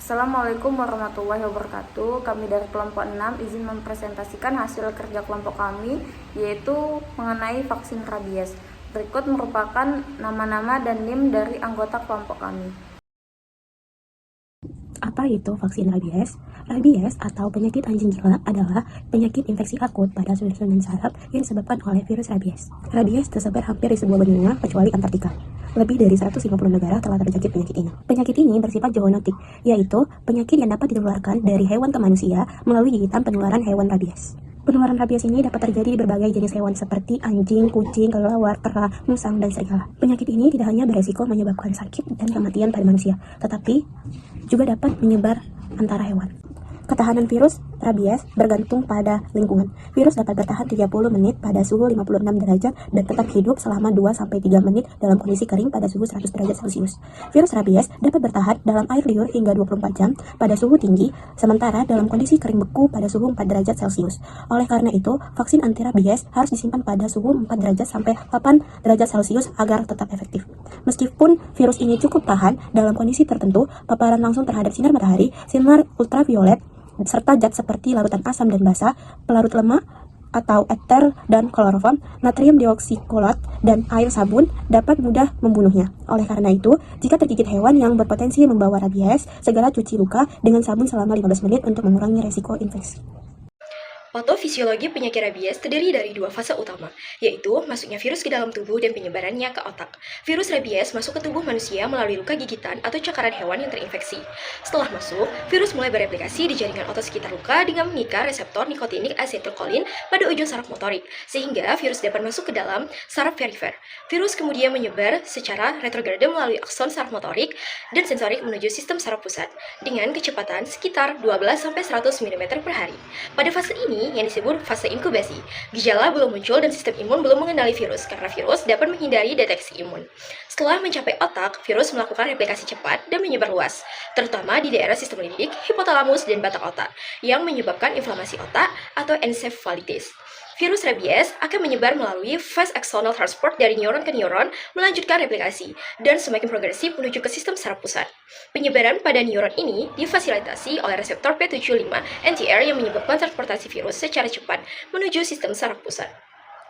Assalamualaikum warahmatullahi wabarakatuh. Kami dari kelompok 6 izin mempresentasikan hasil kerja kelompok kami, yaitu mengenai vaksin rabies. Berikut merupakan nama-nama dan NIM dari anggota kelompok kami. Apa itu vaksin rabies? Rabies atau penyakit anjing gila adalah penyakit infeksi akut pada susunan saraf yang disebabkan oleh virus rabies. Rabies tersebar hampir di seluruh benua kecuali Antartika. Lebih dari 150 negara telah terjangkit penyakit ini. Penyakit ini bersifat zoonotik, yaitu penyakit yang dapat ditularkan dari hewan ke manusia melalui gigitan penularan hewan rabies. Penularan rabies ini dapat terjadi di berbagai jenis hewan seperti anjing, kucing, kelelawar, kera, musang, dan serigala. Penyakit ini tidak hanya beresiko menyebabkan sakit dan kematian pada manusia, tetapi juga dapat menyebar antara hewan. Ketahanan virus rabies bergantung pada lingkungan. Virus dapat bertahan 30 menit pada suhu 56 derajat dan tetap hidup selama 2-3 menit dalam kondisi kering pada suhu 100 derajat Celcius. Virus rabies dapat bertahan dalam air liur hingga 24 jam pada suhu tinggi, sementara dalam kondisi kering beku pada suhu 4 derajat Celcius. Oleh karena itu, vaksin anti rabies harus disimpan pada suhu 4 derajat sampai 8 derajat Celcius agar tetap efektif. Meskipun virus ini cukup tahan dalam kondisi tertentu, paparan langsung terhadap sinar matahari, sinar ultraviolet, serta zat seperti larutan asam dan basa, pelarut lemak atau eter dan kloroform, natrium dioksikolat, dan air sabun dapat mudah membunuhnya. Oleh karena itu, jika tergigit hewan yang berpotensi membawa rabies, segera cuci luka dengan sabun selama 15 menit untuk mengurangi resiko infeksi. Patofisiologi penyakit rabies terdiri dari dua fase utama, yaitu masuknya virus ke dalam tubuh dan penyebarannya ke otak. Virus rabies masuk ke tubuh manusia melalui luka gigitan atau cakaran hewan yang terinfeksi. Setelah masuk, virus mulai bereplikasi di jaringan otot sekitar luka dengan mengikat reseptor nikotinik asetilkolin pada ujung saraf motorik, sehingga virus dapat masuk ke dalam saraf perifer. Virus kemudian menyebar secara retrograde melalui akson saraf motorik dan sensorik menuju sistem saraf pusat, dengan kecepatan sekitar 12-100 mm per hari. Pada fase ini, yang disebut fase inkubasi, gejala belum muncul dan sistem imun belum mengenali virus karena virus dapat menghindari deteksi imun. Setelah mencapai otak, virus melakukan replikasi cepat dan menyebar luas, terutama di daerah sistem limbik, hipotalamus, dan batak otak, yang menyebabkan inflamasi otak atau encephalitis. Virus rabies akan menyebar melalui fast axonal transport dari neuron ke neuron, melanjutkan replikasi, dan semakin progresif menuju ke sistem saraf pusat. Penyebaran pada neuron ini difasilitasi oleh reseptor P75-NTR yang menyebabkan transportasi virus secara cepat menuju sistem saraf pusat.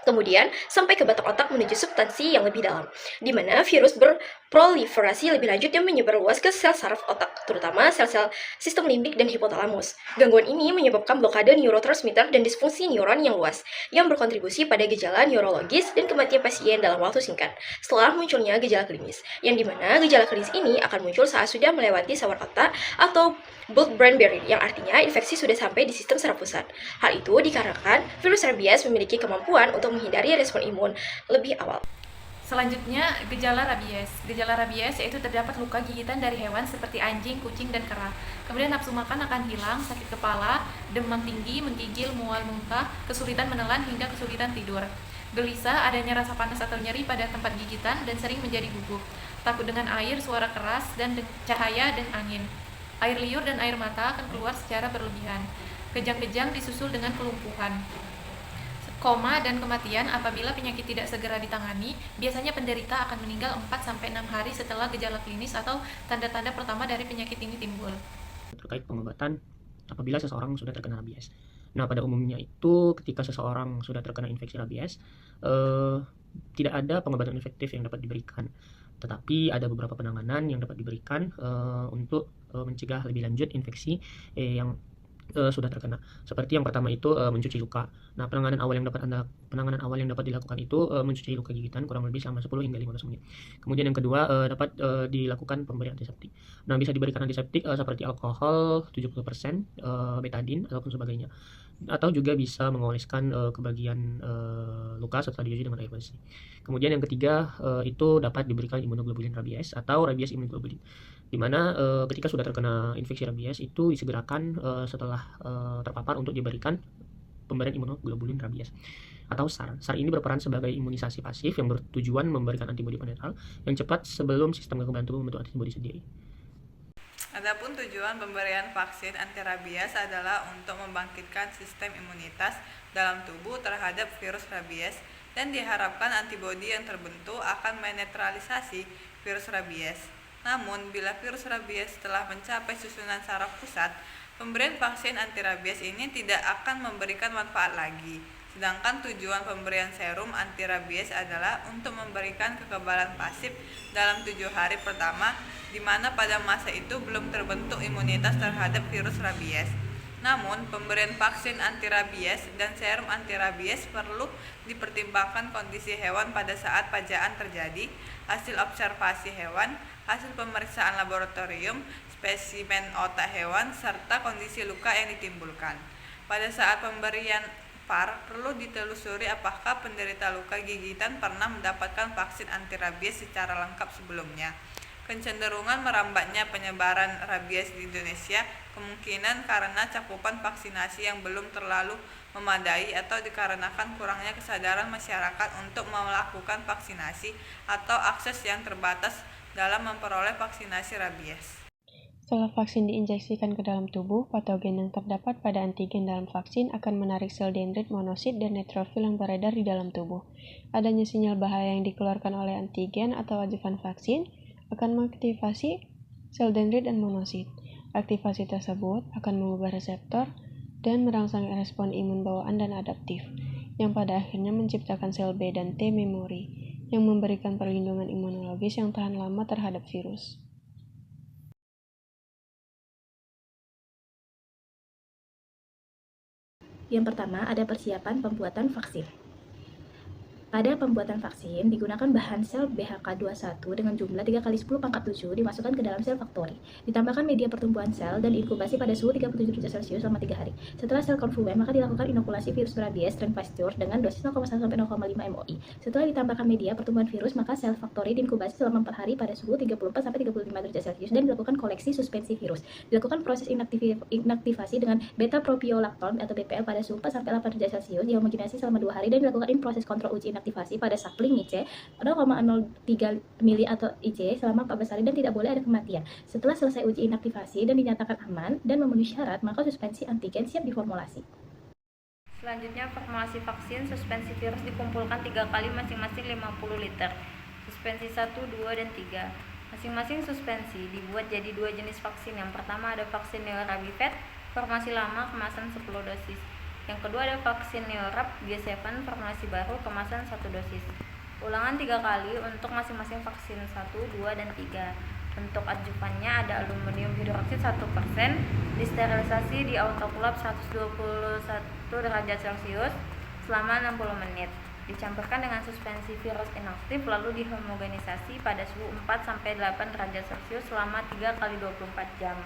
Kemudian sampai ke batak otak menuju substansi yang lebih dalam, di mana virus berproliferasi lebih lanjut dan menyebar luas ke sel saraf otak, terutama sel-sel sistem limbik dan hipotalamus. Gangguan ini menyebabkan blokade neurotransmitter dan disfungsi neuron yang luas, yang berkontribusi pada gejala neurologis dan kematian pasien dalam waktu singkat, setelah munculnya gejala klinis, yang dimana gejala klinis ini akan muncul saat sudah melewati sawar otak atau blood-brain barrier, yang artinya infeksi sudah sampai di sistem saraf pusat. Hal itu dikarenakan virus rabies memiliki kemampuan untuk menghindari respon imun lebih awal. Selanjutnya, gejala rabies. Gejala rabies yaitu terdapat luka gigitan dari hewan seperti anjing, kucing, dan kera. Kemudian nafsu makan akan hilang, sakit kepala, demam tinggi, menggigil, mual, muntah, kesulitan menelan, hingga kesulitan tidur. Gelisah, adanya rasa panas atau nyeri pada tempat gigitan, dan sering menjadi gugup. Takut dengan air, suara keras, dan cahaya dan angin. Air liur dan air mata akan keluar secara berlebihan. Kejang-kejang disusul dengan kelumpuhan. Koma dan kematian apabila penyakit tidak segera ditangani, biasanya penderita akan meninggal 4-6 hari setelah gejala klinis atau tanda-tanda pertama dari penyakit ini timbul. Terkait pengobatan apabila seseorang sudah terkena rabies. Nah, pada umumnya itu ketika seseorang sudah terkena infeksi rabies, tidak ada pengobatan efektif yang dapat diberikan. Tetapi ada beberapa penanganan yang dapat diberikan untuk mencegah lebih lanjut infeksi yang sudah terkena. Seperti yang pertama itu mencuci luka. Nah, penanganan awal yang dapat dilakukan itu mencuci luka gigitan kurang lebih selama 10 hingga 15 menit. Kemudian yang kedua dapat dilakukan pemberian antiseptik. Nah, bisa diberikan antiseptik seperti alkohol 70%, betadin ataupun sebagainya. Atau juga bisa mengoleskan ke bagian luka setelah dicuci dengan air bersih. Kemudian yang ketiga itu dapat diberikan imunoglobulin rabies atau rabies imunoglobulin, di mana ketika sudah terkena infeksi rabies itu disegerakan setelah terpapar untuk diberikan pemberian imunoglobulin rabies atau SAR. SAR ini berperan sebagai imunisasi pasif yang bertujuan memberikan antibodi penetral yang cepat sebelum sistem kekebalan tubuh membentuk antibodi sendiri. Adapun tujuan pemberian vaksin anti rabies adalah untuk membangkitkan sistem imunitas dalam tubuh terhadap virus rabies dan diharapkan antibodi yang terbentuk akan menetralisasi virus rabies. Namun, bila virus rabies telah mencapai susunan saraf pusat, pemberian vaksin anti rabies ini tidak akan memberikan manfaat lagi. Sedangkan tujuan pemberian serum anti rabies adalah untuk memberikan kekebalan pasif dalam 7 hari pertama, di mana pada masa itu belum terbentuk imunitas terhadap virus rabies. Namun, pemberian vaksin anti rabies dan serum anti rabies perlu dipertimbangkan kondisi hewan pada saat pajaan terjadi, hasil observasi hewan, hasil pemeriksaan laboratorium, spesimen otak hewan, serta kondisi luka yang ditimbulkan. Pada saat pemberian PAR, perlu ditelusuri apakah penderita luka gigitan pernah mendapatkan vaksin anti rabies secara lengkap sebelumnya. Kecenderungan merambatnya penyebaran rabies di Indonesia kemungkinan karena cakupan vaksinasi yang belum terlalu memadai atau dikarenakan kurangnya kesadaran masyarakat untuk melakukan vaksinasi atau akses yang terbatas dalam memperoleh vaksinasi rabies. Setelah vaksin diinjeksikan ke dalam tubuh, patogen yang terdapat pada antigen dalam vaksin akan menarik sel dendrit, monosit, dan neutrofil yang beredar di dalam tubuh. Adanya sinyal bahaya yang dikeluarkan oleh antigen atau adjuvan vaksin akan mengaktifasi sel dendrit dan monosit. Aktivasi tersebut akan mengubah reseptor dan merangsang respon imun bawaan dan adaptif, yang pada akhirnya menciptakan sel B dan T memori, yang memberikan perlindungan imunologis yang tahan lama terhadap virus. Yang pertama, ada persiapan pembuatan vaksin. Pada pembuatan vaksin, digunakan bahan sel BHK21 dengan jumlah 3 kali 10 pangkat 7 dimasukkan ke dalam sel factory. Ditambahkan media pertumbuhan sel dan diinkubasi pada suhu 37 derajat Celcius selama 3 hari. Setelah sel konfluent, maka dilakukan inokulasi virus rabies strain pasteur dengan dosis 0,1 sampai 0,5 mOI. Setelah ditambahkan media pertumbuhan virus, maka sel factory diinkubasi selama 4 hari pada suhu 34 sampai 35 derajat Celcius dan dilakukan koleksi suspensi virus. Dilakukan proses inaktivasi dengan beta-propiolactone atau BPL pada suhu 4 sampai 8 derajat Celcius, dihomogenasi selama 2 hari dan dilakukan proses kontrol uji aktivasi pada sapling IC 0,03 mili atau IC selama 14 hari dan tidak boleh ada kematian. Setelah selesai uji inaktivasi dan dinyatakan aman dan memenuhi syarat, maka suspensi antigen siap diformulasi. Selanjutnya, formulasi vaksin suspensi virus dikumpulkan 3 kali masing-masing 50 liter. Suspensi 1, 2, dan 3. Masing-masing suspensi dibuat jadi 2 jenis vaksin. Yang pertama ada vaksin Neurabivet, formulasi lama, kemasan 10 dosis. Yang kedua ada vaksin Neorab G7, formulasi baru, kemasan 1 dosis. Ulangan 3 kali untuk masing-masing vaksin 1, 2, dan 3. Bentuk adjuvannya ada aluminium hidroksid 1%, disterilisasi di autoklaf 121 derajat Celcius selama 60 menit. Dicampurkan dengan suspensi virus inaktif lalu dihomogenisasi pada suhu 4-8 derajat Celcius selama 3 kali 24 jam.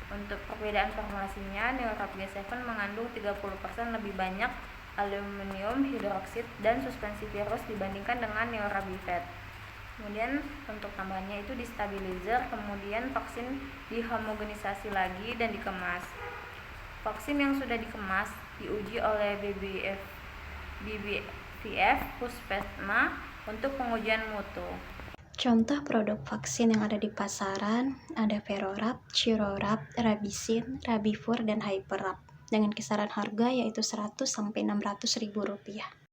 Untuk perbedaan formulasinya, Neorab G7 mengandung 30% lebih banyak aluminium hidroksid dan suspensi virus dibandingkan dengan Neurabivet. Kemudian untuk tambahannya itu distabilizer, kemudian vaksin dihomogenisasi lagi dan dikemas. Vaksin yang sudah dikemas diuji oleh BBVF Puspesma untuk pengujian mutu. Contoh produk vaksin yang ada di pasaran ada Verorab, Chirorab, Rabisin, Rabifur, dan Hyperab dengan kisaran harga yaitu Rp100 sampai Rp600.000.